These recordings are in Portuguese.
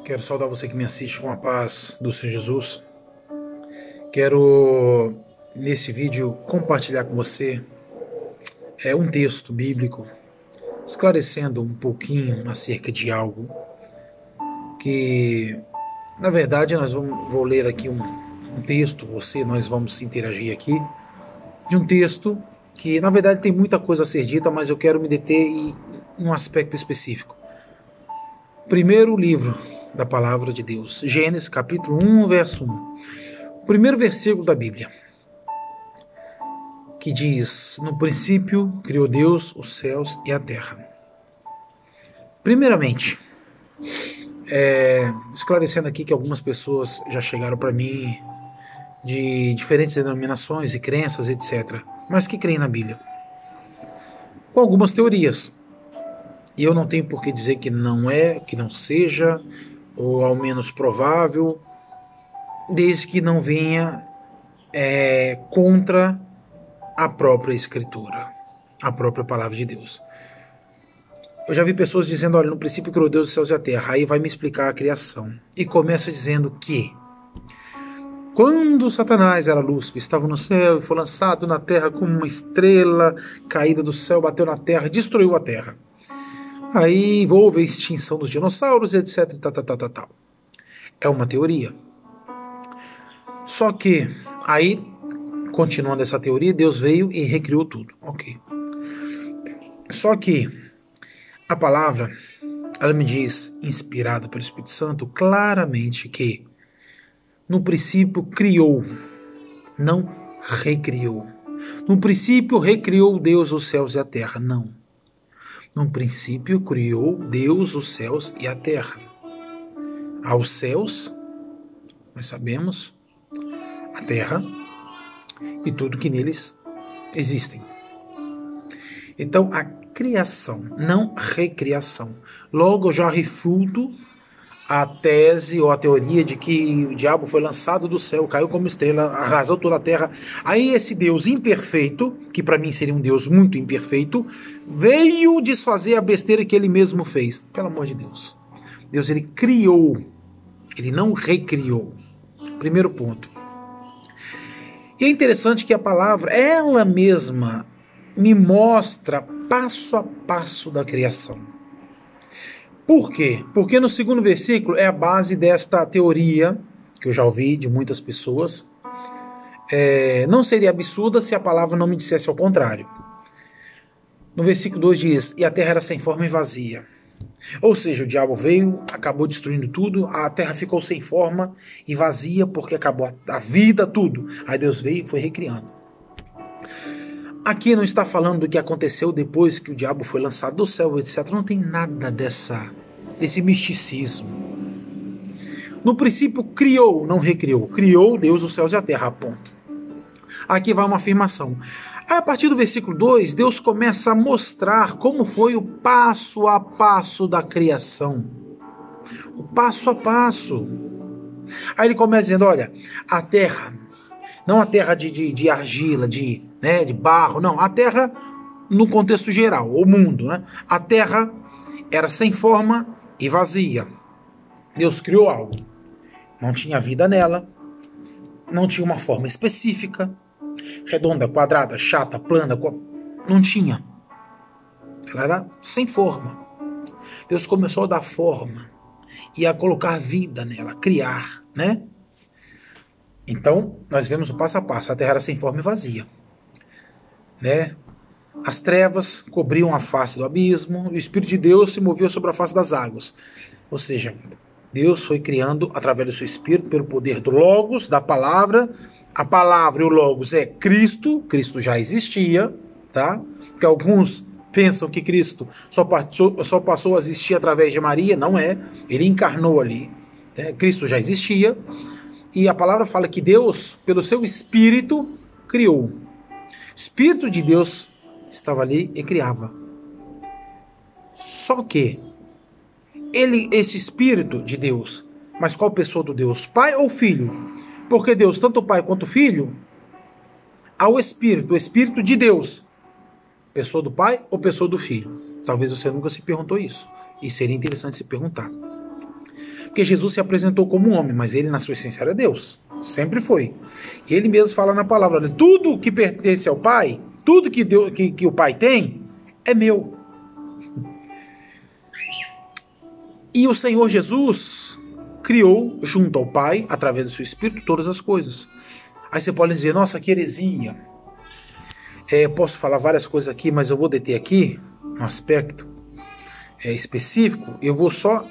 Quero saudar você que me assiste com a paz do Senhor Jesus. Quero, nesse vídeo, compartilhar com você um texto bíblico, esclarecendo um pouquinho acerca de algo que, na verdade, vou ler aqui um texto, nós vamos interagir aqui, de um texto que, na verdade, tem muita coisa a ser dita, mas eu quero me deter em um aspecto específico. Primeiro livro da palavra de Deus, Gênesis capítulo 1, verso 1. O primeiro versículo da Bíblia, que diz: no princípio criou Deus os céus e a terra. Primeiramente, esclarecendo aqui que algumas pessoas já chegaram para mim de diferentes denominações e crenças, etc., mas que creem na Bíblia, com algumas teorias. E eu não tenho por que dizer que não é, que não seja, ou ao menos provável, desde que não venha contra a própria Escritura, a própria Palavra de Deus. Eu já vi pessoas dizendo: olha, no princípio criou Deus os céus e a terra. Aí vai me explicar a criação. E começa dizendo que quando Satanás era Lúcifer, estava no céu e foi lançado na terra como uma estrela caída do céu, bateu na terra, destruiu a terra. Aí houve a extinção dos dinossauros, etc. Tal. É uma teoria. Só que, aí, continuando essa teoria, Deus veio e recriou tudo. Ok. Só que a palavra, ela me diz, inspirada pelo Espírito Santo, claramente que no princípio criou, não recriou. No princípio recriou Deus os céus e a terra. Não. No princípio criou Deus os céus e a terra. Aos céus, nós sabemos, a terra e tudo que neles existem. Então, a criação, não recriação. Logo, eu já refuto a tese ou a teoria de que o diabo foi lançado do céu, caiu como estrela, arrasou toda a terra. Aí esse Deus imperfeito, que para mim seria um Deus muito imperfeito, veio desfazer a besteira que ele mesmo fez. Pelo amor de Deus. Deus, ele criou, ele não recriou. Primeiro ponto. E é interessante que a palavra, ela mesma, me mostra passo a passo da criação. Por quê? Porque no segundo versículo é a base desta teoria, que eu já ouvi de muitas pessoas. Não seria absurda se a palavra não me dissesse ao contrário. No versículo 2 diz: e a terra era sem forma e vazia. Ou seja, o diabo veio, acabou destruindo tudo, a terra ficou sem forma e vazia porque acabou a vida, tudo. Aí Deus veio e foi recriando. Aqui não está falando do que aconteceu depois que o diabo foi lançado do céu, etc. Não tem nada desse misticismo. No princípio criou, não recriou. Criou Deus os céus e a terra, ponto. Aqui vai uma afirmação. A partir do versículo 2, Deus começa a mostrar como foi o passo a passo da criação. O passo a passo. Aí ele começa dizendo: olha, a terra, não a terra de argila, de barro, não, a terra no contexto geral, o mundo, né? A terra era sem forma e vazia. Deus criou algo. Não tinha vida nela, não tinha uma forma específica, redonda, quadrada, chata, plana, não tinha. Ela era sem forma. Deus começou a dar forma e a colocar vida nela, a criar, né? Então, nós vemos o passo a passo. A terra era sem forma e vazia, né? As trevas cobriam a face do abismo, e o Espírito de Deus se movia sobre a face das águas. Ou seja, Deus foi criando através do seu Espírito, pelo poder do Logos, da palavra. A palavra e o Logos é Cristo. Cristo já existia, tá? Porque alguns pensam que Cristo só passou a existir através de Maria. Não é. Ele encarnou ali, né? Cristo já existia. E a palavra fala que Deus, pelo seu Espírito, criou. O Espírito de Deus estava ali e criava. Só que esse Espírito de Deus, mas qual pessoa do Deus? Pai ou Filho? Porque Deus, tanto o Pai quanto o Filho, há o Espírito de Deus. Pessoa do Pai ou pessoa do Filho? Talvez você nunca se perguntou isso. E seria interessante se perguntar. Porque Jesus se apresentou como um homem, mas ele na sua essência era Deus. Sempre foi. E ele mesmo fala na palavra, olha, tudo que pertence ao Pai, tudo que o Pai tem, é meu. E o Senhor Jesus criou junto ao Pai, através do seu Espírito, todas as coisas. Aí você pode dizer, nossa, que heresia. Posso falar várias coisas aqui, mas eu vou deter aqui, no aspecto específico. Eu vou só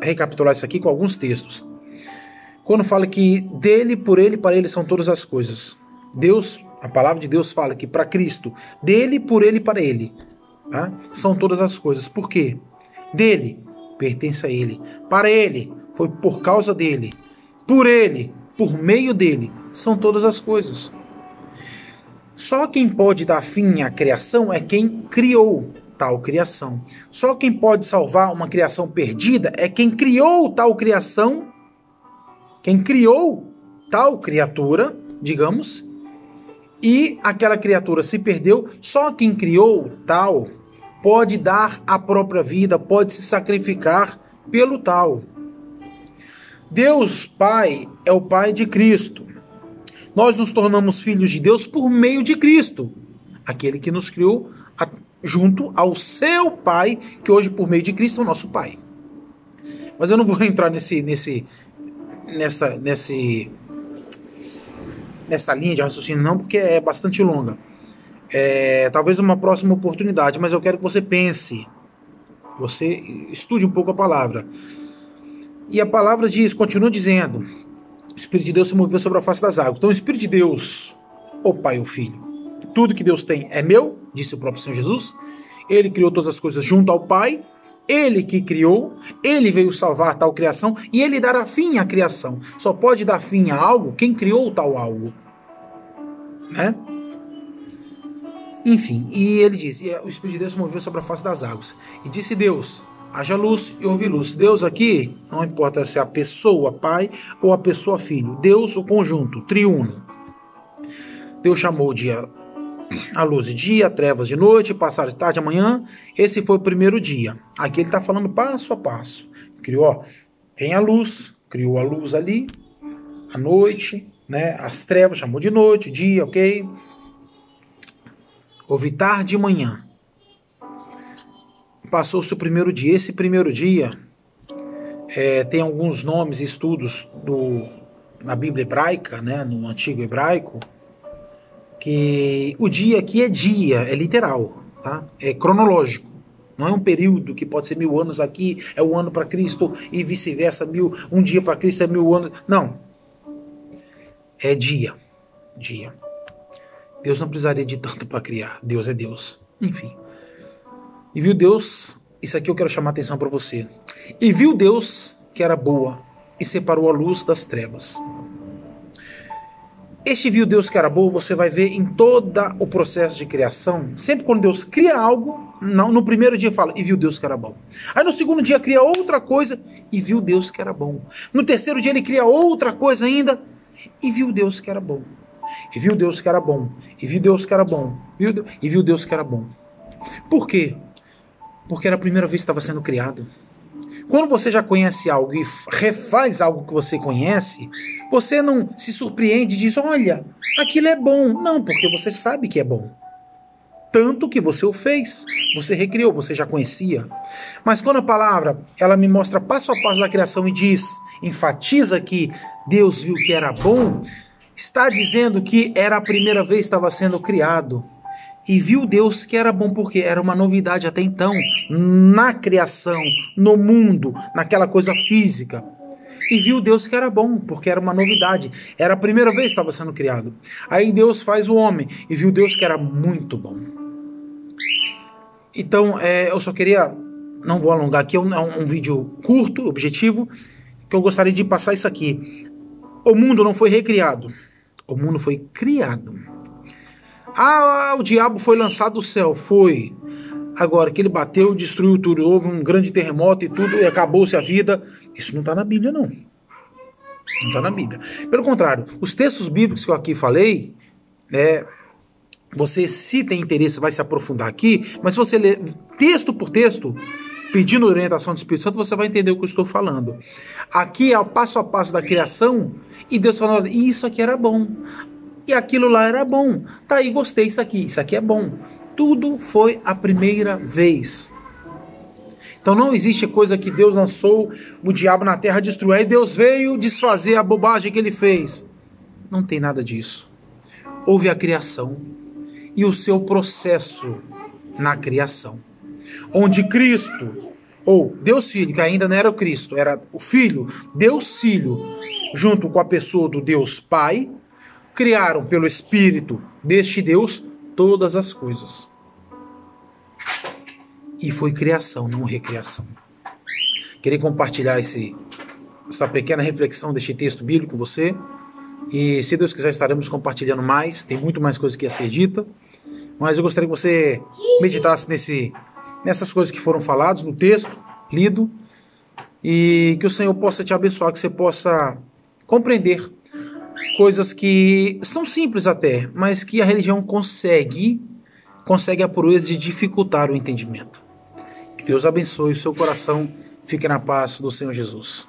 recapitular isso aqui com alguns textos. Quando fala que dele, por ele, para ele são todas as coisas. Deus, a palavra de Deus fala que para Cristo, dele, por ele, para ele, tá? São todas as coisas. Por quê? Dele, pertence a ele. Para ele, foi por causa dele. Por ele, por meio dele, são todas as coisas. Só quem pode dar fim à criação é quem criou tal criação. Só quem pode salvar uma criação perdida é quem criou tal criação, quem criou tal criatura, digamos, e aquela criatura se perdeu. Só quem criou tal pode dar a própria vida, pode se sacrificar pelo tal. Deus Pai é o Pai de Cristo. Nós nos tornamos filhos de Deus por meio de Cristo, aquele que nos criou junto ao seu Pai, que hoje por meio de Cristo é o nosso Pai. Mas eu não vou entrar nessa linha de raciocínio não, porque é bastante longa. Talvez uma próxima oportunidade, mas eu quero que você pense, você estude um pouco a palavra. E a palavra diz, continua dizendo, o Espírito de Deus se moveu sobre a face das águas. Então o Espírito de Deus, o Pai e o Filho, tudo que Deus tem é meu, disse o próprio Senhor Jesus. Ele criou todas as coisas junto ao Pai, ele que criou, ele veio salvar tal criação e ele dará fim à criação. Só pode dar fim a algo quem criou tal algo, né? Enfim, e ele disse, o Espírito de Deus se moveu sobre a face das águas. E disse Deus, haja luz e houve luz. Deus aqui, não importa se é a pessoa Pai ou a pessoa Filho. Deus, o conjunto, triuno. Deus chamou o dia, a luz de dia, trevas de noite, passar de tarde, amanhã. Esse foi o primeiro dia. Aqui ele está falando passo a passo. Criou, tem a luz, criou a luz ali, a noite, né? As trevas, chamou de noite, dia, ok? Houve tarde e manhã. Passou-se o primeiro dia. Esse primeiro dia tem alguns nomes e estudos na Bíblia hebraica, né, no antigo hebraico, que o dia aqui é dia, é literal, tá? É cronológico. Não é um período que pode ser 1000 anos aqui, é um ano para Cristo e vice-versa, um dia para Cristo é 1000 anos. Não. É dia. Dia. Deus não precisaria de tanto para criar. Deus é Deus. Enfim. E viu Deus, isso aqui eu quero chamar a atenção para você. E viu Deus que era boa e separou a luz das trevas. Este viu Deus que era boa, você vai ver em todo o processo de criação. Sempre quando Deus cria algo, no primeiro dia fala, e viu Deus que era bom. Aí no segundo dia cria outra coisa, e viu Deus que era bom. No terceiro dia ele cria outra coisa ainda, e viu Deus que era bom. E viu Deus que era bom. E viu Deus que era bom. E viu Deus que era bom. Por quê? Porque era a primeira vez que estava sendo criado. Quando você já conhece algo e refaz algo que você conhece, você não se surpreende e diz, olha, aquilo é bom. Não, porque você sabe que é bom. Tanto que você o fez, você recriou, você já conhecia. Mas quando a palavra, ela me mostra passo a passo da criação e diz, enfatiza que Deus viu que era bom, está dizendo que era a primeira vez que estava sendo criado. E viu Deus que era bom, porque era uma novidade até então, na criação, no mundo, naquela coisa física. E viu Deus que era bom, porque era uma novidade. Era a primeira vez que estava sendo criado. Aí Deus faz o homem, e viu Deus que era muito bom. Então, eu só queria, não vou alongar aqui, é um vídeo curto, objetivo, que eu gostaria de passar isso aqui. O mundo não foi recriado, o mundo foi criado. O diabo foi lançado do céu, foi. Agora que ele bateu, destruiu tudo, houve um grande terremoto e tudo, e acabou-se a vida. Isso não está na Bíblia, não. Não está na Bíblia. Pelo contrário, os textos bíblicos que eu aqui falei, você, se tem interesse, vai se aprofundar aqui, mas se você ler texto por texto, pedindo orientação do Espírito Santo, você vai entender o que eu estou falando. Aqui é o passo a passo da criação, e Deus falando, isso aqui era bom, e aquilo lá era bom, tá aí, gostei, isso aqui é bom. Tudo foi a primeira vez. Então não existe coisa que Deus lançou o diabo na terra destruir, aí Deus veio desfazer a bobagem que ele fez. Não tem nada disso. Houve a criação e o seu processo na criação, onde Cristo, ou Deus Filho, que ainda não era o Cristo, era o Filho, Deus Filho, junto com a pessoa do Deus Pai, criaram pelo Espírito deste Deus todas as coisas. E foi criação, não recriação. Queria compartilhar essa pequena reflexão deste texto bíblico com você. E se Deus quiser, estaremos compartilhando mais. Tem muito mais coisa que ia ser dita. Mas eu gostaria que você meditasse nessas coisas que foram faladas no texto, lido. E que o Senhor possa te abençoar, que você possa compreender coisas que são simples até, mas que a religião consegue a proeza de dificultar o entendimento. Que Deus abençoe o seu coração. Fique na paz do Senhor Jesus.